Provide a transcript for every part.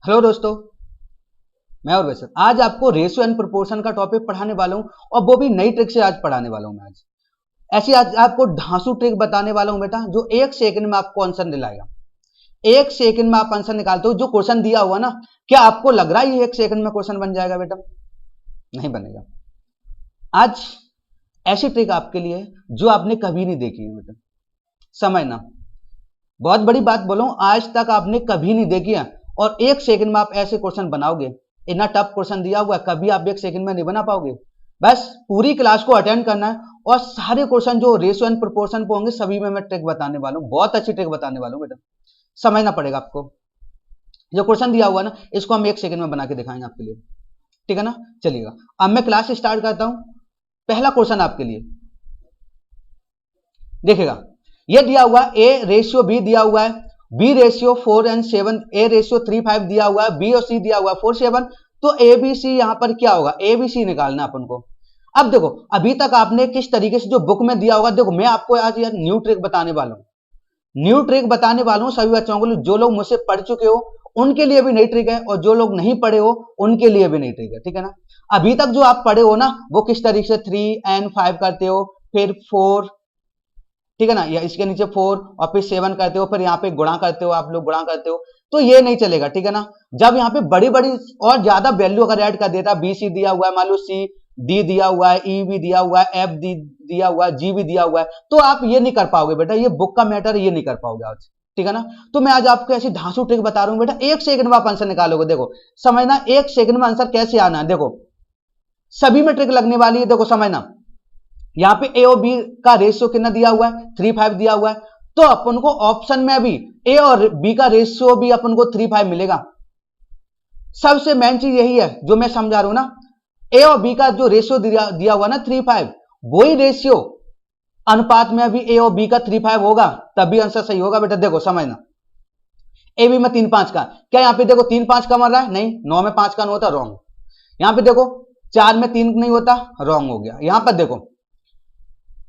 Hello दोस्तों, मैं और वैसे आज आपको रेशियो एंड प्रोपोर्शन का टॉपिक पढ़ाने वाला हूं और वो भी नई ट्रिक से आज पढ़ाने वाला हूं मैं आज। ऐसी आज आपको धांसू ट्रिक बताने वाला हूं बेटा, जो एक सेकंड में आपको आंसर दिलाएगा। एक सेकंड में आप आंसर निकालते हो। जो क्वेश्चन दिया हुआ ना, क्या आपको लग रहा है ये एक सेकंड में क्वेश्चन बन जाएगा बेटा? नहीं बनेगा। आज ऐसी ट्रिक आपके लिए जो आपने कभी नहीं देखी है बेटा। समझना, बहुत बड़ी बात बोलो, आज तक आपने कभी नहीं देखी है और एक सेकंड में आप ऐसे क्वेश्चन बनाओगे। इतना टफ क्वेश्चन दिया हुआ है, कभी आप एक सेकंड में नहीं बना पाओगे। बस पूरी क्लास को अटेंड करना है और सारे क्वेश्चन जो रेशियो एंड प्रोपोर्शन पे होंगे सभी में मैं ट्रिक बताने वाला हूँ। बहुत अच्छी ट्रिक बताने वाला हूँ बेटा, समझना पड़ेगा आपको। जो क्वेश्चन दिया हुआ ना, इसको हम एक सेकंड में बना के दिखाएंगे आपके लिए, ठीक है ना। चलिएगा, अब मैं क्लास स्टार्ट करता हूँ। पहला क्वेश्चन आपके लिए देखिएगा, ये दिया हुआ है ए रेशियो बी दिया हुआ है, B ratio 4 and 7, A ratio 3 5 दिया हुआ है, बी और सी दिया हुआ है 4 7। तो ए बी सी यहां पर क्या होगा? ए बी सी निकालना अपन को। अब देखो, अभी तक आपने किस तरीके से जो बुक में दिया होगा, देखो मैं आपको आज यार न्यू ट्रिक बताने वाला हूं। न्यू ट्रिक बताने वाला हूं सभी बच्चों को लिए। जो लोग मुझसे पढ़ चुके हो उनके लिए भी नई ट्रिक है और जो लोग नहीं पढ़े हो उनके लिए भी नई ट्रिक है, ठीक है ना। अभी तक जो आप पढ़े हो ना, वो किस तरीके से 3 एंड 5 करते हो, फिर 4, ठीक है ना, या इसके नीचे 4 और फिर 7 करते हो, फिर यहाँ पे गुणा करते हो, आप लोग गुणा करते हो, तो ये नहीं चलेगा, ठीक है ना। जब यहाँ पे बड़ी बड़ी और ज्यादा वैल्यू अगर ऐड कर देता, बी सी दिया हुआ है, मान लो सी डी दिया हुआ है, ई भी दिया हुआ है, एफ डी दिया हुआ है, जी भी दिया हुआ है, तो आप ये नहीं कर पाओगे बेटा। ये बुक का मैटर, ये नहीं कर पाओगे आज, ठीक है ना। तो मैं आज आपको ऐसी धांसू ट्रिक बता रहा हूँ बेटा, एक सेकंड में आप आंसर निकालोगे। देखो समझना, एक सेकंड में आंसर कैसे आना है। देखो सभी में ट्रिक लगने वाली है, देखो समझना। यहाँ पे ए और बी का रेशियो कितना दिया हुआ है? 3 5 दिया हुआ है। तो अपन को ऑप्शन में भी ए और बी का रेशियो भी अपन को 3 5 मिलेगा। सबसे मेन चीज यही है जो मैं समझा रहा हूं ना, ए और बी का जो रेशियो दिया हुआ ना 3 5, वही रेशियो अनुपात में भी ए और बी का 3 5 होगा, तभी आंसर सही होगा बेटा। देखो समझना, ए बी में 3 5 का, क्या यहाँ पे देखो 3 5 का बन रहा है? नहीं। 9 में 5 का नहीं होता, रॉन्ग। यहाँ पे देखो 4 में 3 नहीं होता, रॉन्ग हो गया। यहां पर देखो,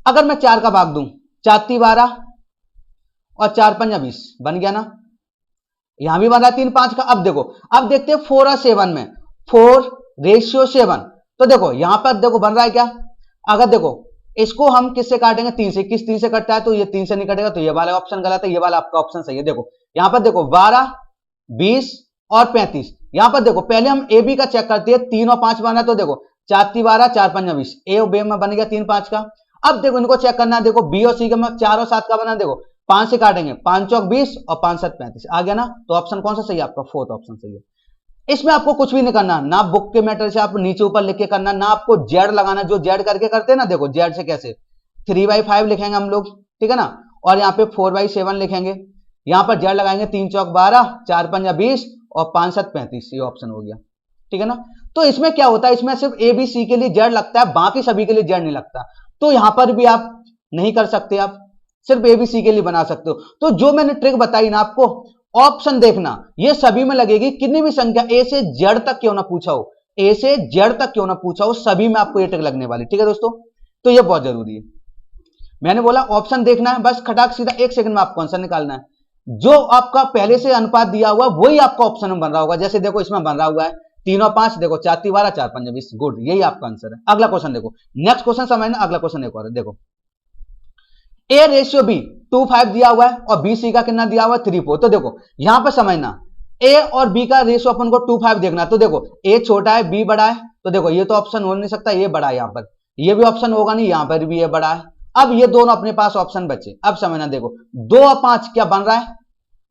अगर मैं 4 का भाग दूं, 4 3 12 और 4 5 20 बन गया ना। यहां भी बन रहा है 3 5 का। अब देखो, अब देखते हैं 4 और 7 में, 4 रेशियो 7। तो देखो यहां पर देखो बन रहा है क्या? अगर देखो इसको हम किससे काटेंगे? 3 से। किस 3 से कटता है? तो ये 3 से नहीं कटेगा, तो ये वाला ऑप्शन गलत है, ये वाला आपका ऑप्शन सही है। देखो यहां पर देखो 12 20 और 35। यहां पर देखो पहले हम ए बी का चेक करते हैं, 3 और 5 बना है, तो देखो 4 3 12 4 5 20, ए और बी में बन गया 3 5 का। अब देखो इनको चेक करना है, देखो बी और सी का 4 और 7 का बना, देखो 5 से काटेंगे, 5 चौक 20 और 5 7 35 आ गया ना। तो ऑप्शन कौन सा सही है आपका? फोर्थ ऑप्शन सही है। इसमें आपको कुछ भी नहीं करना ना, बुक के मैटर से आप नीचे ऊपर लिख के करना ना, आपको जेड लगाना, जो जेड करके करते हैं ना। देखो जेड से कैसे 3/5 लिखेंगे हम लोग, ठीक है ना, और यहाँ पे 4/7 लिखेंगे। यहाँ पर जेड लगाएंगे, 3 चौक 12 4 5 20 और 5 7 35, ये ऑप्शन हो गया, ठीक है ना। तो इसमें क्या होता है, इसमें सिर्फ ए बी सी के लिए जेड लगता है, बाकी सभी के लिए जेड नहीं लगता। तो यहां पर भी आप नहीं कर सकते, आप सिर्फ एबीसी के लिए बना सकते हो। तो जो मैंने ट्रिक बताई ना आपको, ऑप्शन देखना, ये सभी में लगेगी। कितनी भी संख्या ए से जेड तक क्यों ना पूछा हो, ए से जेड तक क्यों ना पूछा हो, सभी में आपको ये ट्रिक लगने वाली, ठीक है दोस्तों। तो ये बहुत जरूरी है। मैंने बोला ऑप्शन देखना है, बस खटाक सीधा एक सेकंड में आपको आंसर निकालना है। जो आपका पहले से अनुपात दिया हुआ वही आपका ऑप्शन में बन रहा होगा। जैसे देखो इसमें बन रहा हुआ है 3 और 5, देखो 4 3 12 4 5 20, गुड, यही आपका आंसर है। अगला क्वेश्चन देखो, नेक्स्ट क्वेश्चन समझना। अगला क्वेश्चन एक और है, देखो ए रेशियो बी 2 5 दिया हुआ है और बी सी का कितना दिया हुआ है? 3 4। तो देखो यहां पर समझना, ए और बी का रेशियो अपन को 2 5 देखना। तो देखो ए छोटा है, बी बड़ा है, तो देखो ये तो ऑप्शन हो नहीं सकता, ये बड़ा है। यहां पर ये भी ऑप्शन होगा नहीं, यहां पर भी ये बड़ा है। अब ये दोनों अपने पास ऑप्शन बचे। अब समझना, देखो 2 और 5 क्या बन रहा है?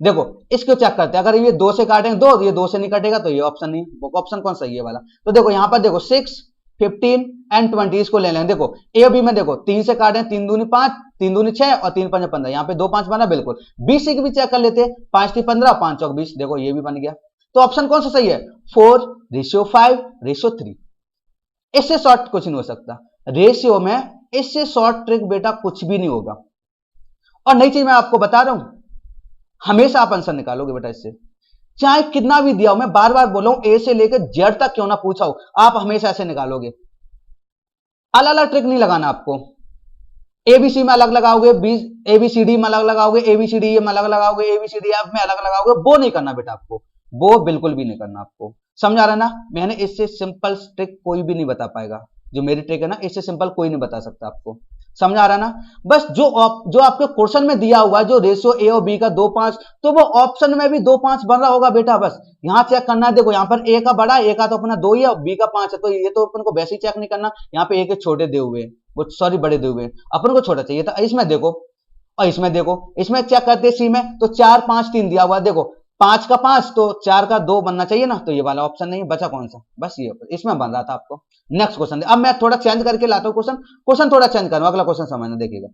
देखो इसको चेक करते हैं, अगर ये 2 से काटेंगे, 2 ये 2 से नहीं कटेगा, तो ये ऑप्शन नहीं। ऑप्शन कौन सही है वाला? तो देखो यहां पर देखो 6 15 एंड 20 इसको ले लेंगे। देखो ए बी में देखो 3 से काटें, 3 दूनी 5 3 दूनी 6 और 3 5 15, यहाँ पे 2 5 बना बिल्कुल। बी सी की भी चेक कर लेते हैं, 5 3 15 5 चौक 20, देखो ये भी बन गया। तो ऑप्शन कौन सा सही है? 4 रेशियो 5 रेशियो 3। इससे शॉर्ट कुछ नहीं हो सकता रेशियो में, इससे शॉर्ट ट्रिक बेटा कुछ भी नहीं होगा। और नई चीज मैं आपको बता रहा हूं, हमेशा आप आंसर निकालोगे बेटा इससे, चाहे कितना भी दिया हो। मैं बार बार बोला हूं, ए से लेकर जेड तक क्यों ना पूछा हो, आप हमेशा ऐसे निकालोगे। अलग अलग ट्रिक नहीं लगाना आपको। एबीसी में अलग लगाओगे, एबीसीडी में अलग लगाओगे, एबीसीडी में अलग लगाओगे, एबीसीडी एफ में अलग लगाओगे, वो नहीं करना बेटा आपको। वो बिल्कुल भी नहीं करना आपको। समझ आ रहा ना? मैंने इससे सिंपल ट्रिक कोई भी नहीं बता पाएगा, जो मेरी ट्रिक है ना, इससे सिंपल कोई नहीं बता सकता आपको। समझ आ रहा ना? बस जो आपके क्वेश्चन में दिया हुआ है, जो रेशियो ए और बी का 2:5, तो वो ऑप्शन में भी 2:5 बन रहा होगा बेटा। बस यहाँ चेक करना है। देखो यहाँ पर ए का बड़ा है, ए का तो अपना 2 ही है और बी का 5 है, तो ये तो अपन को वैसे ही चेक नहीं करना। यहाँ पे ए के छोटे दे हुए, वो सॉरी बड़े दे हुए, अपन को छोटा चाहिए था। इसमें देखो, और इसमें देखो, इसमें चेक करते सी में, तो 4 5 3 दिया हुआ। देखो 5 का 5 तो 4 का 2 बनना चाहिए ना, तो ये वाला ऑप्शन नहीं बचा कौन सा, बस ये इसमें बन रहा था आपको। नेक्स्ट क्वेश्चन, अब मैं थोड़ा चेंज करके लाता हूं क्वेश्चन थोड़ा चेंज करूंगा। अगला क्वेश्चन समझना, देखिएगा।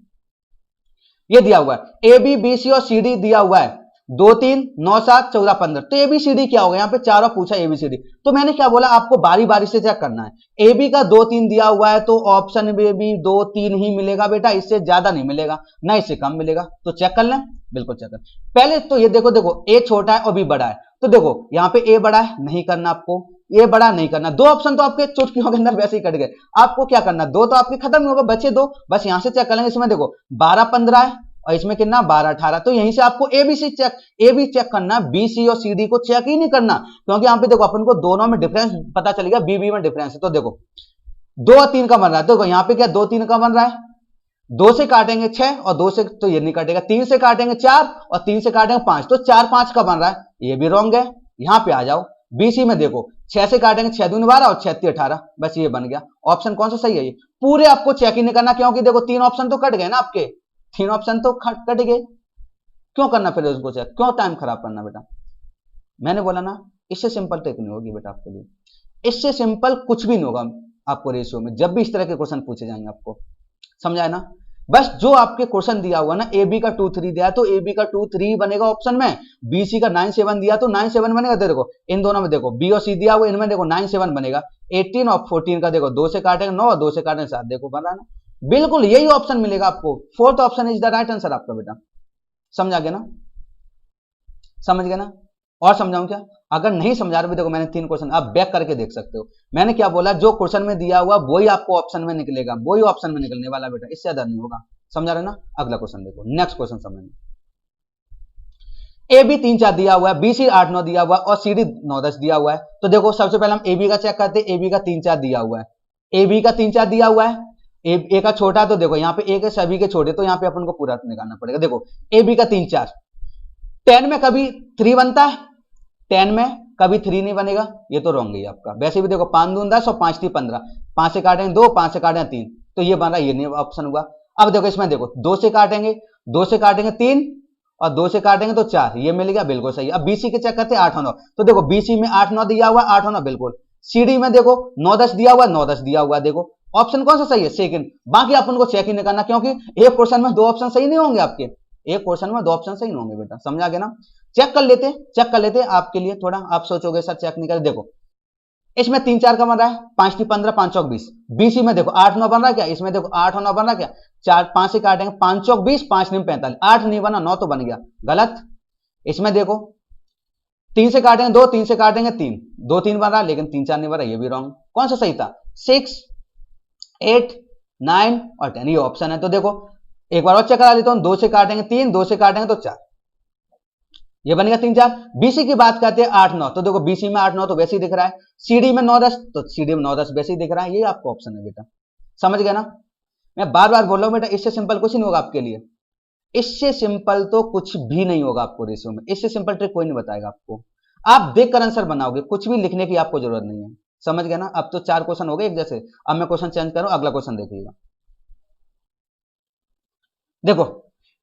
ये दिया हुआ है ए बी बी सी और सी डी दिया हुआ है 2 3 9 7 14 15। तो एबीसीडी क्या होगा? यहाँ पे चारों पूछा एबीसीडी, तो मैंने क्या बोला आपको, बारी बारी से चेक करना है। ए बी का 2 3 दिया हुआ है, तो ऑप्शन में भी 2 3 ही मिलेगा बेटा, इससे ज्यादा नहीं मिलेगा, ना इससे कम मिलेगा। तो चेक कर लें, बिल्कुल चेक कर। पहले तो ये देखो, देखो ए छोटा है और बी बड़ा है, तो देखो यहाँ पे ए बड़ा है, नहीं करना आपको, ये बड़ा नहीं करना। 2 ऑप्शन तो आपके चुटकियों के अंदर वैसे ही कट गए। आपको क्या करना, 2 तो आपके खत्म होगा, बचे 2, बस यहां से चेक कर लेंगे। इसमें देखो 12 15 है और इसमें कितना 12 18, तो यहीं से आपको ABC check, A B check करना, बी सी और सी डी को चेक ही नहीं करना, क्योंकि यहाँ पे देखो अपन को दोनों में डिफरेंस पता चलेगा, बी बी में डिफरेंस है। तो देखो 2 और 3 का बन रहा है, देखो यहाँ पे क्या 2 3 का बन रहा है, 2 से काटेंगे 6 और 2 से तो ये नहीं काटेगा, 3 से काटेंगे 4 और 3 से काटेंगे 5, तो 4 5 का बन रहा है, ये भी रॉन्ग है। यहाँ पे आ जाओ, बीसी में देखो 6 से काटेंगे 6 दूनी 12 और 6 3 18, बस ये बन गया। ऑप्शन कौन सा सही है? ये पूरे आपको चेक ही नहीं करना, क्योंकि देखो 3 ऑप्शन तो कट गए ना आपके, 3 ऑप्शन तो कट गए, क्यों करना फिर उसको चेक, क्यों टाइम खराब करना बेटा? मैंने बोला ना, इससे सिंपल ट्रिक नहीं होगी बेटा आपके लिए, इससे सिंपल कुछ भी नहीं होगा आपको रेशियो में, जब भी इस तरह के क्वेश्चन पूछे जाएंगे आपको। समझाए ना? बस जो आपके क्वेश्चन दिया हुआ ना, ए बी का 2 3 दिया तो ए बी का 2 3 बनेगा ऑप्शन में, बी सी का 9 7 दिया तो 9 7 बनेगा। देखो इन दोनों में देखो बी और सी दिया हुआ, इनमें देखो 9 7 बनेगा। 18 और 14 का देखो 2 से काटेंगे 9 और 2 से काटेंगे 7, देखो बन रहा है ना, बिल्कुल यही ऑप्शन मिलेगा आपको। Fourth option is the right answer आपका बेटा। समझा गया ना? समझ गया ना? और समझाऊं क्या? अगर नहीं समझा रहे, देखो मैंने 3 क्वेश्चन, आप बैक करके देख सकते हो। मैंने क्या बोला, जो क्वेश्चन में दिया हुआ वही आपको ऑप्शन में निकलेगा, वही ऑप्शन में निकलने वाला बेटा, इससे ज्यादा नहीं होगा। समझा रहे ना? अगला क्वेश्चन देखो, नेक्स्ट क्वेश्चन समझना। ए बी 3 4 दिया हुआ है, बी सी 8 9 दिया हुआ है और सी डी 9 10 दिया हुआ है। तो देखो सबसे पहले हम ए बी का चेक करते हैं। ए बी का 3 4 दिया हुआ है, ए बी का 3 4 दिया हुआ है, ए का छोटा, तो देखो यहाँ पे ए के सभी के छोटे, तो यहाँ पे अपन को पूरा निकालना पड़ेगा। देखो ए बी का 3 4, 10 में कभी 3 बनता है, 10 में कभी 3 नहीं बनेगा, ये तो रॉन्ग है आपका। वैसे भी देखो 5 दून 10 और 5 3 15, 5 से काटेंगे 2, 5 से काटेंगे 3, तो ये बन रहा है, ये नहीं ऑप्शन हुआ। अब देखो इसमें देखो 2 से काटेंगे 3 और 2 से काटेंगे तो 4, ये मिल गया, बिल्कुल सही। अब बीसी के चेक करते हैं 8 और 9, तो देखो बीसी में 8 9 दिया हुआ, 8 और 9 बिल्कुल। सीडी में देखो 9 10 दिया हुआ, 9 10 दिया हुआ, देखो ऑप्शन कौन सा सही है? सेकंड। बाकी अपन को चेक ही नहीं करना, क्योंकि एक क्वेश्चन में 2 ऑप्शन सही नहीं होंगे आपके, एक क्वेश्चन में 2 ऑप्शन सही नहीं होंगे बेटा। समझा गया ना? चेक कर लेते आपके लिए थोड़ा, आप सोचोगे सर चेक नहीं कर। देखो इसमें 3 4 का बन रहा है, 5 3 15, 5 चौक 20। बीसी में देखो 8 9 बन रहा है क्या? इसमें देखो 8 और 9 बन रहा क्या? 4 5 से काटेंगे 5 चौक 20, 5 9 45, 8 नहीं बना, 9 तो बन गया, गलत। इसमें देखो 3 से काटेंगे 2, 3 से काटेंगे 3, 2 3 बन रहा, लेकिन 3 4 नहीं बन रहा, ये भी रॉन्ग। कौन सा सही था? 6 8 9 और 10, ये ऑप्शन है। तो देखो एक बार और चेक करा लेता हूं, 2 से काटेंगे 3, 2 से काटेंगे तो 4, ये बनेगा 3 4। बीसी की बात करते हैं 8 9, तो देखो बीसी में 8 9 तो वैसे ही दिख रहा है, सीडी में 9 10 तो सीडी में 9 10 वैसे ही दिख रहा है, ये आपका ऑप्शन है बेटा। समझ गया ना? मैं बार बार बोल रहा हूं बेटा, इससे सिंपल कुछ नहीं होगा आपके लिए, इससे सिंपल तो कुछ भी नहीं होगा आपको रेशियो में, इससे सिंपल ट्रिक कोई नहीं बताएगा आपको। आप देखकर आंसर बनाओगे, कुछ भी लिखने की आपको जरूरत नहीं है। समझ गया ना? अब तो 4 क्वेश्चन हो गए एक जैसे। अब मैं क्वेश्चन चेंज करूं, अगला क्वेश्चन देखिएगा। देखो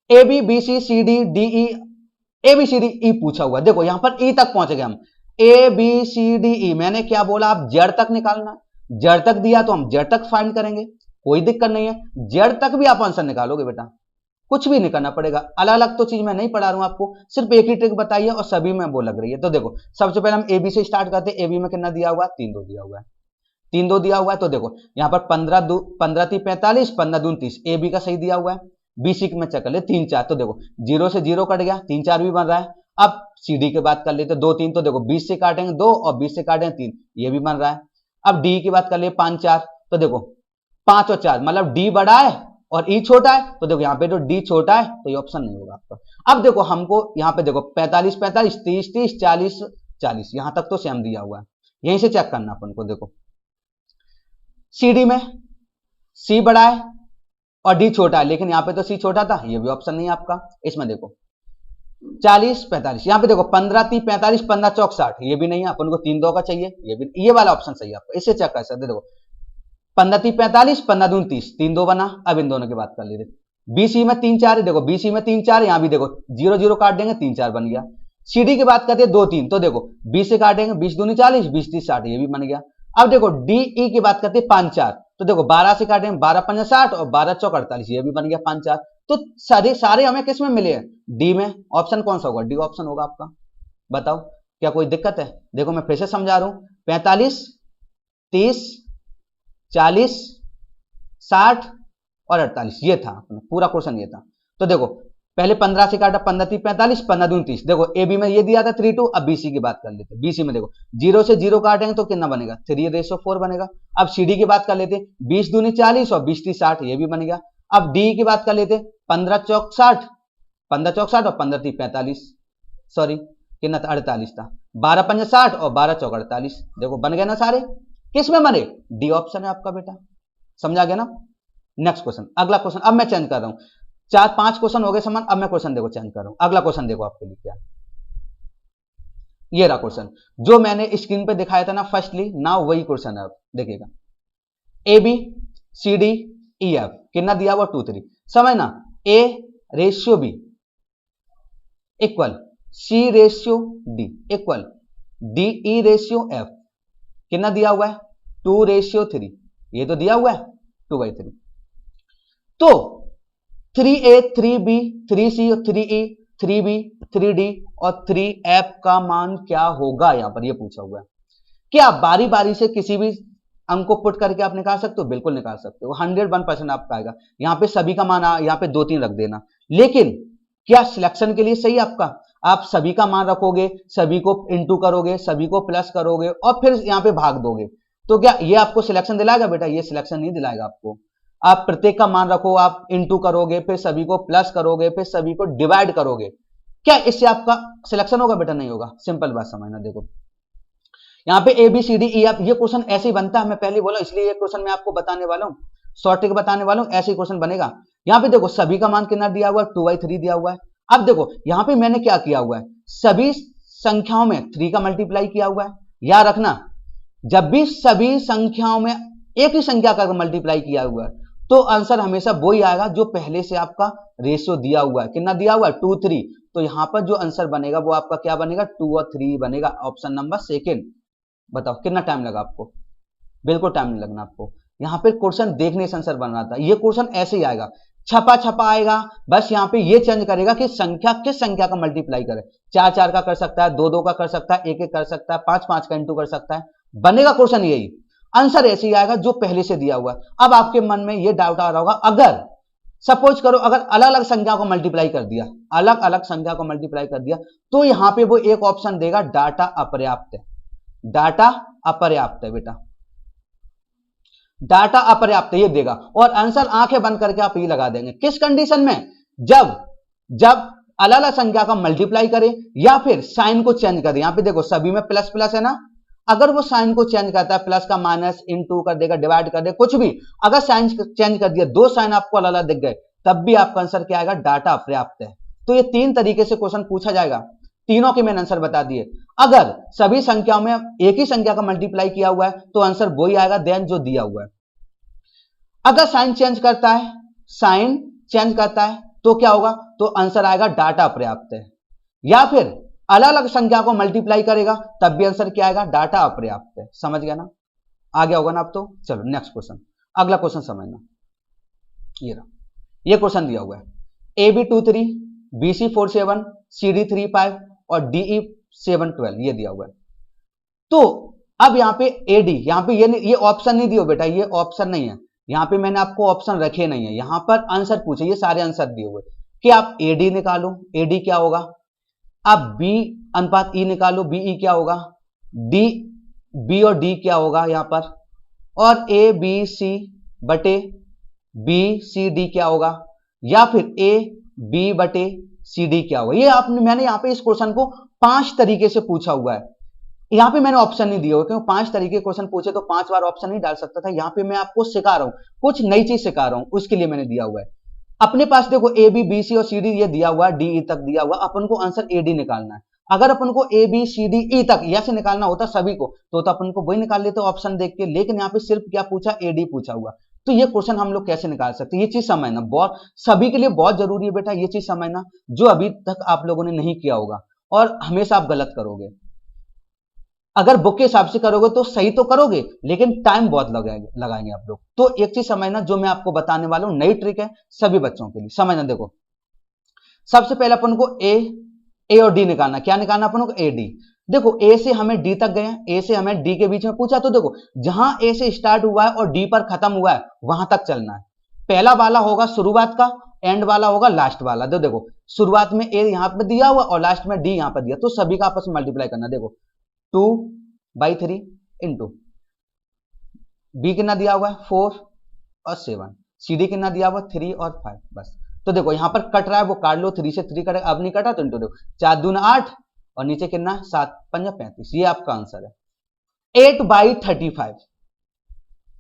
A B B C C D D E, A B C D E पूछा हुआ, देखो यहां पर ई तक पहुंच गए हम, ए बी सी डी ई। मैंने क्या बोला, आप जड़ तक निकालना, जड़ तक दिया तो हम जड़ तक फाइंड करेंगे, कोई दिक्कत नहीं है, जड़ तक भी आप आंसर निकालोगे बेटा, कुछ भी नहीं करना पड़ेगा। अलग अलग तो चीज मैं नहीं पढ़ा रहा हूं आपको, सिर्फ एक ही ट्रिक बताइए और सभी में वो लग रही है। तो देखो सबसे पहले हम ए बी से स्टार्ट करते हैं। ए बी में कितना दिया हुआ है? 3 2 दिया हुआ है, 3 2 दिया हुआ है। तो देखो यहाँ पर 15 2 15 3 45, 15 2 30, ए बी का सही दिया हुआ है। बीसी में चेक कर ले 3 4, तो देखो 0 से 0 कट गया, 3 4 भी बन रहा है। अब सीडी की बात कर लेते 2 3, तो देखो 20 से काटेंगे 2 और 20 से काटेंगे 3, ये भी बन रहा है। अब डी की बात कर ले 5 4, तो देखो 5 और 4 मतलब डी बड़ा है और ई छोटा है, तो देखो यहाँ पे तो डी छोटा है, तो ये ऑप्शन नहीं होगा आपका। अब देखो हमको यहाँ पे देखो 45 45, 30 30, 40 40, यहां तक तो सेम दिया हुआ है, यहीं से चेक करना अपन को। देखो CD में C बड़ा है और D छोटा है, लेकिन यहाँ पे तो C छोटा था, ये भी ऑप्शन नहीं है आपका। इसमें देखो 40 45, यहाँ पे देखो 15 30 45, 15 चौक 60, ये भी नहीं है, अपन को 3 2 का चाहिए, ये भी, ये वाला ऑप्शन सही है आपका, इससे चेक कर सकते। देखो 15 30 45, 15 दून 30, 3 2 बना। अब इन दोनों की बात कर लेते। BC में 3 4 है, देखो BC में 3 4, यहाँ भी देखो 0 0 काट देंगे, 3 4 बन गया। CD की बात करते हैं 2 3, तो देखो 20 से काटेंगे, 20 दूनी 40, 20 30 60, ये भी बन गया। अब देखो DE की बात करते हैं 5 4, तो देखो 12 से काटेंगे, 12 5 60 और 12 चौक 48, ये भी बन गया 5 4। तो सारे हमें किस में मिले हैं? डी में। ऑप्शन कौन सा होगा? डी ऑप्शन होगा आपका। बताओ क्या कोई दिक्कत है? देखो मैं फिर से समझा रहा हूं, 45 30 40 60 और 48, ये था पूरा क्वेश्चन, ये था। तो देखो पहले 15 से काटा, 15 30 45, 15 दून 30। देखो ए बी में ये दिया था 3 2। अब बीसी की बात कर लेते हैं। बीसी में देखो 0 से 0 काटेंगे तो कितना बनेगा? 3:4 बनेगा। अब सीडी की बात कर लेते हैं, 20 दूनी 40 और 20 30 60, ये भी बन गया। अब डी की बात कर लेते हैं, 15 चौक 60, 15 चौक 60 और 15 30 45, सॉरी कितना था? 48 था। 12 5 60 और 12 चौक 48, देखो बन गए ना सारे। किस में बने? डी ऑप्शन है आपका बेटा। समझा गया ना? नेक्स्ट क्वेश्चन, अगला क्वेश्चन। अब मैं चेंज कर रहा हूं, 4 5 क्वेश्चन हो गए समान। अब मैं क्वेश्चन देखो चेंज कर रहा हूं। अगला क्वेश्चन देखो आपके लिए क्या, ये रहा क्वेश्चन जो मैंने स्क्रीन पे दिखाया था ना फर्स्टली, ना वही क्वेश्चन है। अब देखिएगा, A B C D E F कितना दिया हुआ? 2 3। समझना, A ratio B equal C ratio D equal D E ratio F, कितना दिया हुआ है? 2:3। ये तो दिया हुआ है 2/3। तो 3A 3B 3C और 3E 3B 3D और 3F का मान क्या होगा? यहां पर ये पूछा हुआ है। क्या बारी बारी से किसी भी अंक को पुट करके आप निकाल सकते हो? बिल्कुल निकाल सकते हो, 101% आपका आएगा। यहां पे सभी का मान यहां पे 2 3 रख देना। लेकिन क्या सिलेक्शन के लिए सही आपका? आप सभी का मान रखोगे, सभी को इंटू करोगे, सभी को प्लस करोगे और फिर यहां पे भाग दोगे, तो क्या ये आपको सिलेक्शन दिलाएगा? बेटा ये सिलेक्शन नहीं दिलाएगा आपको। आप प्रत्येक का मान रखो, आप इंटू करोगे, फिर सभी को प्लस करोगे, फिर सभी को डिवाइड करोगे, क्या इससे आपका सिलेक्शन होगा? बेटा नहीं होगा। सिंपल बात समझना। देखो यहाँ पे A B C D E F, ये क्वेश्चन ऐसे ही बनता है, मैं पहले बोला, इसलिए ये क्वेश्चन मैं आपको बताने वाला हूँ, शॉर्ट ट्रिक बताने वाला हूँ, ऐसे ही क्वेश्चन बनेगा। यहाँ पे देखो सभी का मान कितना दिया हुआ है? 2/3 दिया हुआ है। अब देखो यहाँ पे मैंने क्या किया हुआ है, सभी संख्याओं में 3 का मल्टीप्लाई किया हुआ है। याद रखना, जब भी सभी संख्याओं में एक ही संख्या का मल्टीप्लाई किया हुआ है तो आंसर हमेशा वही आएगा जो पहले से आपका रेशियो दिया हुआ है। कितना दिया हुआ है? 2 3। तो यहां पर जो आंसर बनेगा वो आपका क्या बनेगा? 2 और 3 बनेगा, ऑप्शन नंबर सेकेंड। बताओ कितना टाइम लगा आपको? बिल्कुल टाइम नहीं लगना आपको। यहाँ पे क्वेश्चन देखने से आंसर बन रहा था, ये क्वेश्चन ऐसे ही आएगा, छपा छपा आएगा। बस यहाँ पे ये चेंज करेगा कि संख्या किस संख्या का मल्टीप्लाई करे। 4 4 का कर सकता है, 2 2 का कर सकता है, 1 1 कर सकता है, 5 5 का इंटू कर सकता है। बनेगा क्वेश्चन यही, आंसर ऐसे ही आएगा जो पहले से दिया हुआ है। अब आपके मन में ये डाउट आ रहा होगा, अगर सपोज करो अगर अलग अलग संख्या को मल्टीप्लाई कर दिया, अलग अलग संख्या को मल्टीप्लाई कर दिया, तो यहां पे वो एक ऑप्शन देगा, डाटा अपर्याप्त है। डाटा अपर्याप्त है बेटा, डाटा अपर्याप्त ये देगा, और आंसर आंखें बंद करके आप ये लगा देंगे। किस कंडीशन में? जब जब अलग अलग संख्या का मल्टीप्लाई करे या फिर साइन को चेंज करे। यहां पे देखो सभी में प्लस प्लस है ना, अगर वो साइन को चेंज करता है, प्लस का माइनस, इनटू कर देगा, डिवाइड कर देगा, कुछ भी, अगर साइन चेंज कर दिया, 2 साइन आपको अलग अलग दिख गए, तब भी आपका आंसर क्या आएगा? डाटा अपर्याप्त है। तो ये 3 तरीके से क्वेश्चन पूछा जाएगा, तीनों के मैंने आंसर बता दिए। अगर सभी संख्याओं में एक ही संख्या का मल्टीप्लाई किया हुआ है तो आंसर वही आएगा देन जो दिया हुआ है। अगर साइन चेंज करता है, साइन चेंज करता है तो क्या होगा? तो आंसर आएगा डाटा अपर्याप्त है। या फिर अलग अलग संख्या को मल्टीप्लाई करेगा तब भी आंसर क्या आएगा? डाटा अपर्याप्त है। समझ गया ना? आ गया होगा ना अब तो? चलो नेक्स्ट क्वेश्चन, अगला क्वेश्चन समझना। ये रहा, ये क्वेश्चन दिया हुआ है, A B 2 3 B C 4 7 C D 3 5 और डी ई 7 12, ये दिया हुआ है। तो अब यहाँ पे एडी, यहाँ पे ये ऑप्शन नहीं दियो बेटा, ये ऑप्शन नहीं है, यहाँ पे मैंने आपको ऑप्शन रखे नहीं है, यहाँ पर आंसर पूछे, ये सारे आंसर दिए हुए कि आप एडी निकालो, एडी क्या होगा, आप बी अनुपात ई निकालो, बीई क्या होगा, डी बी और डी क्या होगा यहाँ पर, और ए बी सी बटे बी सी डी क्या होगा, या फिर ए बी बटे सी डी क्या होगा। ये आपने मैंने यहाँ पे इस क्वेश्चन को 5 तरीके से पूछा हुआ है। यहाँ पे मैंने ऑप्शन नहीं दिया क्योंकि 5 तरीके क्वेश्चन पूछे तो 5 बार ऑप्शन नहीं डाल सकता था। यहाँ पे मैं आपको सिखा रहा हूँ, कुछ नई चीज सिखा रहा हूँ, उसके लिए मैंने दिया हुआ है। अपने पास देखो ए बी बी सी और सी डी ये दिया हुआ है, डी ई तक दिया हुआ, अपन को आंसर ए डी निकालना है। अगर अपन को ए बी सी डी ई तक ऐसे निकालना होता सभी को तो अपन को वही निकाल लेते ऑप्शन देख के, लेकिन यहाँ पे सिर्फ क्या पूछा, ए डी पूछा हुआ। तो ये क्वेश्चन हम लोग कैसे निकाल सकते हैं, ये चीज समझना बहुत सभी के लिए बहुत जरूरी है बेटा, ये चीज समझना जो अभी तक आप लोगों ने नहीं किया होगा और हमेशा आप गलत करोगे। अगर बुक के हिसाब से करोगे तो सही तो करोगे, लेकिन टाइम बहुत लगाएंगे आप लोग। तो एक चीज समझना, जो मैं आपको बताने वाला हूं नई ट्रिक है सभी बच्चों के लिए, समझना। देखो सबसे पहले अपन को ए और डी निकालना। क्या निकालना अपन को, ए डी। देखो ए से हमें डी तक गए, ए से हमें डी के बीच में पूछा, तो देखो जहां ए से स्टार्ट हुआ है और डी पर खत्म हुआ है वहां तक चलना है। पहला वाला होगा शुरुआत का, एंड वाला होगा लास्ट वाला। देखो शुरुआत में ए यहां पर दिया हुआ और लास्ट में डी यहां पर दिया, तो सभी का आपस में मल्टीप्लाई करना। देखो 2/3 इंटू बी कितना दिया हुआ है 4 और 7, सी डी कितना दिया हुआ 3 और 5, बस। तो देखो यहां पर कट रहा है वो काट लो, 3 से 3 कटे, अब नहीं कटा तो इंटू। देखो 4 दूना 8 और नीचे कितना 7 पंजा 35, ये आपका आंसर है 8/35।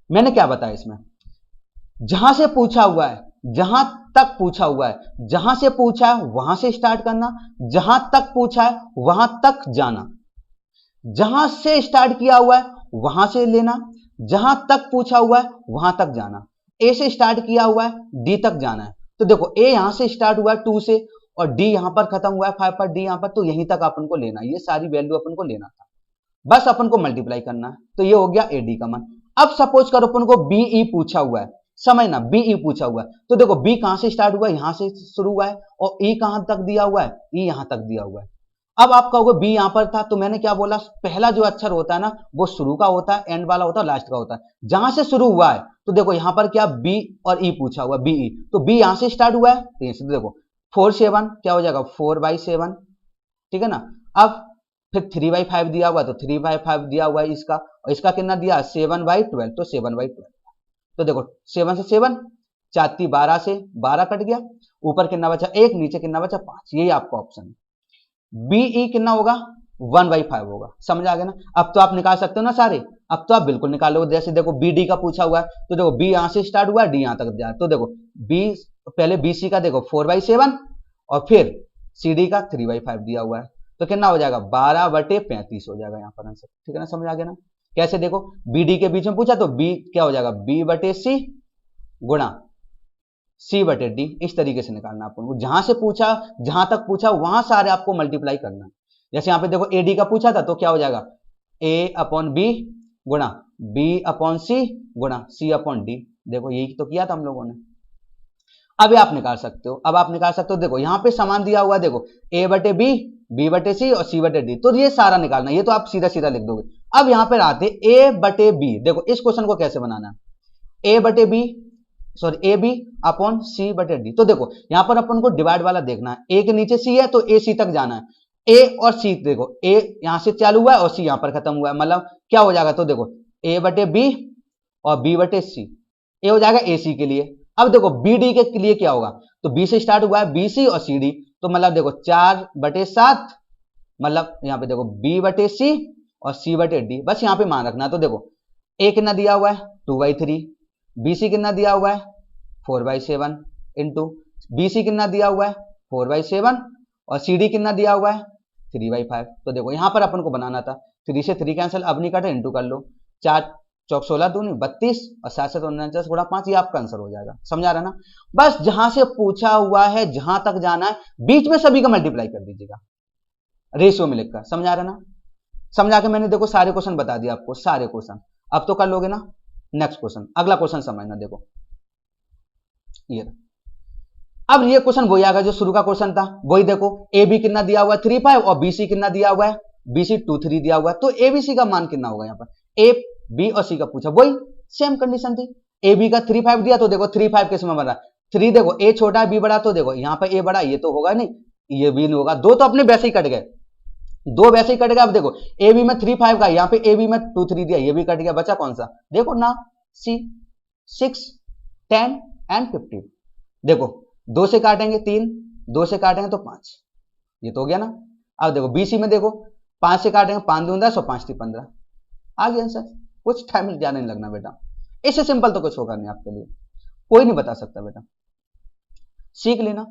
मैंने क्या बताया इसमें, जहां से पूछा हुआ है, जहां तक पूछा हुआ है, जहां से पूछा है वहां से स्टार्ट करना, जहां तक पूछा है वहां तक जाना, जहां से स्टार्ट किया हुआ है वहां से लेना, जहां तक पूछा हुआ है वहां तक जाना। ए से स्टार्ट किया हुआ है डी तक जाना है, तो देखो ए यहां से स्टार्ट हुआ है 2 से और डी यहां पर खत्म हुआ है 5 पर, डी यहां पर, तो यहीं तक अपन को लेना, ये सारी वैल्यू अपन को लेना था, बस अपन को मल्टीप्लाई करना है। तो ये हो गया ए डी का मान। अब सपोज करो अपन को बी ई पूछा हुआ है, समझना बी ई पूछा हुआ है, तो देखो बी कहां से स्टार्ट हुआ है, यहां से शुरू हुआ है, और ई कहां तक दिया हुआ है, ई यहां तक दिया हुआ है। अब आप कहोगे बी यहां पर था, तो मैंने क्या बोला, पहला जो अक्षर होता है ना वो शुरू का होता है, एंड वाला होता है, लास्ट का होता है। जहां से शुरू हुआ है तो देखो यहां पर क्या बी और ई पूछा हुआ, बी ई, तो बी यहां से स्टार्ट हुआ है, तो यहां से देखो 4 7 क्या हो जाएगा 4/7, ठीक है ना। अब फिर 3/5 दिया हुआ, तो 3/5 दिया हुआ है इसका, और इसका कितना दिया 7/12, तो 7/12। तो देखो 7 से 7, 4 12 से 12 कट गया, ऊपर कितना बचा 1, नीचे कितना बचा 5, यही आपका ऑप्शन है। बीई कितना होगा 1/5 होगा, समझ आ गया ना। अब तो आप निकाल सकते हो ना सारे, अब तो आप बिल्कुल निकाल लो। जैसे देखो बी डी का पूछा हुआ है, तो देखो बी यहां से स्टार्ट हुआ है डी यहां तक जाए, तो देखो बी पहले बीसी का देखो 4/7 और फिर सी डी का 3/5 दिया हुआ है, तो कितना हो जाएगा 12/35 हो जाएगा यहाँ पर आंसर, ठीक है ना, समझ आ गया ना। कैसे देखो बी डी के बीच में पूछा तो बी क्या हो जाएगा b/c गुणा c/d, इस तरीके से निकालना आपको, जहां से पूछा जहां तक पूछा वहां सारे आपको मल्टीप्लाई करना है। जैसे यहाँ पे देखो एडी का पूछा था तो क्या हो जाएगा a/b गुणा b/c गुणा c/d, देखो यही तो किया था हम लोगों ने। अब आप निकाल सकते हो, अब आप निकाल सकते हो, देखो यहाँ पे समान दिया हुआ है, देखो a/b b/c और c/d, तो ये सारा निकालना, ये तो आप सीधा सीधा लिख दोगे। अब यहाँ पे आते a/b, देखो इस क्वेश्चन को कैसे बनाना है, a/b sorry A B upon c/d, तो देखो यहां पर अपन को डिवाइड वाला देखना है, ए के नीचे सी है तो ए सी तक जाना है, ए और सी, देखो ए यहां से चालू हुआ है और सी यहां पर खत्म हुआ है, मतलब क्या हो जाएगा, तो देखो a/b और b/c, ए हो जाएगा ए सी के लिए। अब देखो बी डी के लिए क्या होगा, तो बी से स्टार्ट हुआ है बी सी और सी डी, तो मतलब देखो 4/7, मतलब यहाँ पे देखो b/c और c/d, बस यहाँ पे मान रखना। तो देखो ए कितना दिया हुआ है 2/3, BC कितना दिया हुआ है 4/7 इंटू BC कितना दिया हुआ है 4/7 और CD कितना दिया हुआ है 3/5। तो देखो यहां पर अपन को बनाना था, 3 से 3 कैंसिल, अब नहीं काटे इंटू कर लो, 4 चौक 16 दूनी 32 और 7 से 49 गुणा 5, ये आपका आंसर हो जाएगा, समझा रहा ना। बस जहां से पूछा हुआ है जहां तक जाना है, बीच में सभी का मल्टीप्लाई कर दीजिएगा रेशियो में लिखकर, समझा रहा ना। समझा के मैंने देखो सारे क्वेश्चन बता दिया आपको, सारे क्वेश्चन अब तो कर लोगे ना। नेक्स्ट क्वेश्चन, अगला क्वेश्चन समझना, देखो ये अब ये क्वेश्चन वही आएगा जो शुरू का क्वेश्चन था, वही देखो ए बी कितना दिया हुआ है 3/5 और बी सी कितना दिया हुआ है, बी सी 2/3 दिया हुआ है, तो ए बी सी का मान कितना होगा, यहाँ पर ए बी और सी का पूछा, वही सेम कंडीशन थी, ए बी का 3/5 दिया, तो देखो 3/5 किस में बन रहा है 3, देखो ए छोटा है बी बड़ा, तो देखो यहाँ पर ए बड़ा, ये तो होगा नहीं, ये भी नहीं होगा, दो तो अपने वैसे ही कट गए, दो वैसे ही कट गया। अब देखो ए बी में 3/5 का, यहाँ पे ए बी में 2/3 दिया, ये भी कट गया, बचा कौन सा, देखो ना सी 6 10 एंड 15, देखो 2 से काटेंगे 3, 2 से काटेंगे तो 5, ये तो हो गया ना। अब देखो बीसी में देखो 5 से काटेंगे, 5 दूनी 10 और 5 3 15, आ गया आंसर। कुछ टाइम ज्यादा नहीं लगना बेटा, इससे सिंपल तो कुछ होगा नहीं आपके लिए, कोई नहीं बता सकता बेटा। सीख लेना,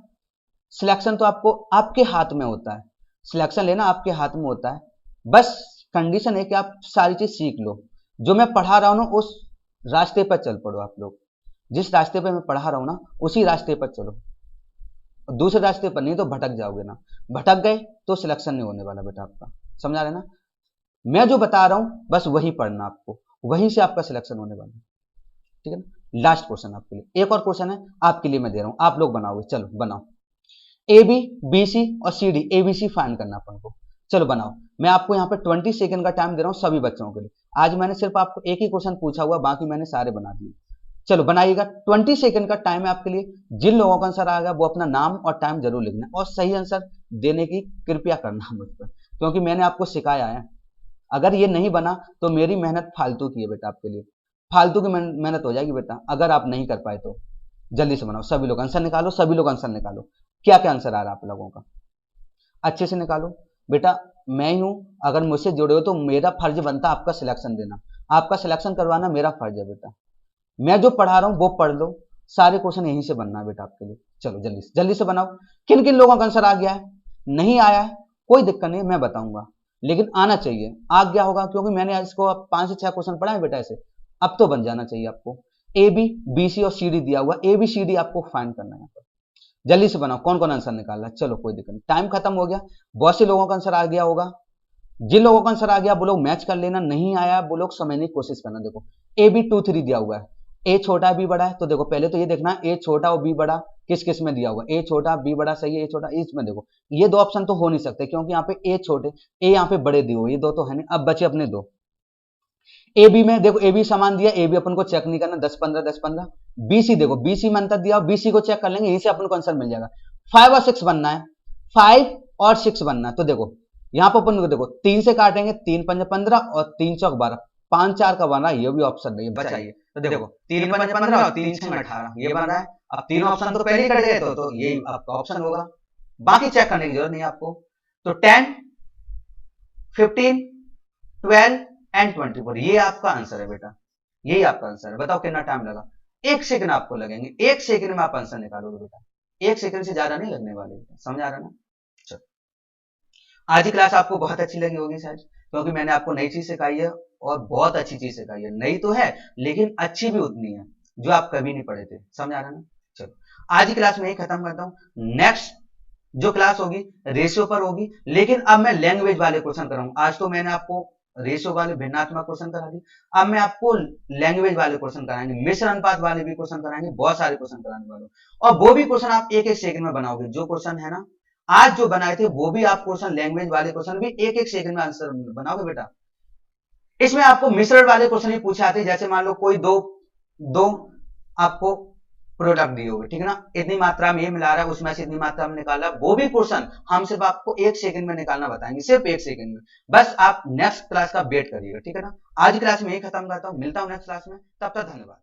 सिलेक्शन तो आपको आपके हाथ में होता है, सिलेक्शन लेना आपके हाथ में होता है, बस कंडीशन है कि आप सारी चीज सीख लो। जो मैं पढ़ा रहा हूं ना उस रास्ते पर चल पड़ो आप लोग, जिस रास्ते पर मैं पढ़ा रहा हूं ना उसी रास्ते पर चलो, दूसरे रास्ते पर नहीं तो भटक जाओगे ना, भटक गए तो सिलेक्शन नहीं होने वाला बेटा आपका, समझा रहे ना। मैं जो बता रहा हूं बस वही पढ़ना आपको, वहीं से आपका सिलेक्शन होने वाला है, ठीक है ना। लास्ट क्वेश्चन आपके लिए, एक और क्वेश्चन है आपके लिए मैं दे रहा हूं, आप लोग बनाओगे, चलो बनाओ। ए बी बी सी और C D, A B C find करना अपन को, चलो बनाओ। मैं आपको यहाँ पे 20 सेकंड का टाइम दे रहा हूँ सभी बच्चों के लिए। आज मैंने सिर्फ आपको एक ही क्वेश्चन पूछा हुआ, बाकी मैंने सारे बना दिए। चलो बनाइएगा, 20 सेकंड का टाइम है आपके लिए। जिन लोगों का आंसर आ गया वो अपना नाम और टाइम जरूर लिखना और सही आंसर देने की कृपया करना मुझ पर, क्योंकि मैंने आपको सिखाया है। अगर ये नहीं बना तो मेरी मेहनत फालतू की है बेटा, आपके लिए फालतू की मेहनत हो जाएगी बेटा, अगर आप नहीं कर पाए तो। जल्दी से बनाओ, सभी लोग आंसर निकालो, सभी लोग आंसर निकालो। क्या क्या आंसर आ रहा है आप लोगों का, अच्छे से निकालो बेटा। मैं ही हूं, अगर मुझसे जुड़े हो तो मेरा फर्ज बनता है आपका सिलेक्शन देना, आपका सिलेक्शन करवाना मेरा फर्ज है बेटा। मैं जो पढ़ा रहा हूं वो पढ़ लो, सारे क्वेश्चन यहीं से बनना है बेटा आपके लिए। चलो जल्दी से बनाओ। किन किन लोगों का आंसर आ गया है, नहीं आया है कोई दिक्कत नहीं, मैं बताऊंगा, लेकिन आना चाहिए, आ गया होगा क्योंकि मैंने इसको 5 से 6 क्वेश्चन पढ़ा है बेटा ऐसे, अब तो बन जाना चाहिए आपको। ए बी बी सी और सी डी दिया हुआ, ए बी सी डी आपको फाइंड करना है। जल्दी से बनाओ, कौन कौन आंसर निकाल रहा है, चलो कोई दिक्कत नहीं, टाइम खत्म हो गया। बहुत से लोगों का आंसर आ गया होगा, जिन लोगों का आंसर आ गया वो लोग मैच कर लेना, नहीं आया वो लोग समझने की कोशिश करना। देखो ए बी 2 3 दिया हुआ है, ए छोटा है बी बड़ा है, तो देखो पहले तो ये देखना ए छोटा और बी बड़ा किस किस में दिया हुआ, ए छोटा बी बड़ा सही है, ए छोटा इसमें देखो ये दो ऑप्शन तो हो नहीं सकते क्योंकि यहाँ पे ए छोटे ए यहाँ पे बड़े दिए हुए, ये दो तो है नहीं। अब बचे अपने दो, ए बी में देखो ए बी समान दिया, ए बी अपन को चेक नहीं करना, 10 15 10 15। बी सी देखो बी सी में अंतर दिया, बी सी को चेक कर लेंगे, यहीं से अपन को आंसर मिल जाएगा। 5 और 6 बनना है, 5 और 6 बनना है, तो देखो यहाँ पर अपन को देखो 3 से काटेंगे, 3 पंजे 15 और 3 चौक 12, 5 4 का बन रहा है, ये भी ऑप्शन नहीं बचाइए। तो देखो 3 पंजे 15 और 3 6 18, ये बन रहा है। अब तीन ऑप्शन तो पहले ही कट गए, तो ये आपका ऑप्शन होगा, बाकी चेक करने की जरूरत नहीं आपको। तो 10 15 12 एंड 24, ये आपका आंसर है बेटा, यही आपका आंसर है। बताओ कितना टाइम लगा, 1 सेकंड आपको लगेंगे, 1 सेकंड में आप आंसर निकालोगे बेटा, 1 सेकंड से ज्यादा नहीं लगने वाले, समझ आ रहा ना। चलो आज की क्लास आपको बहुत अच्छी लगी होगी शायद, क्योंकि मैंने आपको नई चीज सिखाई है और बहुत अच्छी चीज सिखाई है। नई तो है लेकिन अच्छी भी उतनी है जो आप कभी नहीं पढ़े थे, समझ आ रहा ना। चलो आज की क्लास में ही खत्म करता हूं, नेक्स्ट जो क्लास होगी रेशियो पर होगी, लेकिन अब मैं लैंग्वेज वाले क्वेश्चन कराऊंगा। आज तो मैंने आपको रेशियो वाले भिन्नात्मक क्वेश्चन करा दी, अब मैं आपको लैंग्वेज वाले क्वेश्चन कराएंगे, मिश्र अनुपात वाले भी क्वेश्चन कराएंगे, बहुत सारे क्वेश्चन कराने वाले, और वो भी क्वेश्चन आप एक एक सेकंड में बनाओगे। जो क्वेश्चन है ना आज जो बनाए थे वो भी आप क्वेश्चन लैंग्वेज वाले क्वेश्चन भी एक एक सेकंड में आंसर बनाओगे बेटा। इसमें आपको मिश्रण वाले क्वेश्चन भी पूछे आते हैं, जैसे मान लो कोई दो आपको प्रोडक्ट दिए होंगे, ठीक है ना, इतनी मात्रा में ये मिला रहा है, उसमें से इतनी मात्रा में निकाला, वो भी क्वेश्चन हम सिर्फ आपको 1 सेकंड में निकालना बताएंगे, सिर्फ 1 सेकंड में। बस आप नेक्स्ट क्लास का वेट करिएगा, ठीक है ना। आज की क्लास में यही खत्म करता हूं, मिलता हूं नेक्स्ट क्लास में, तब तक धन्यवाद।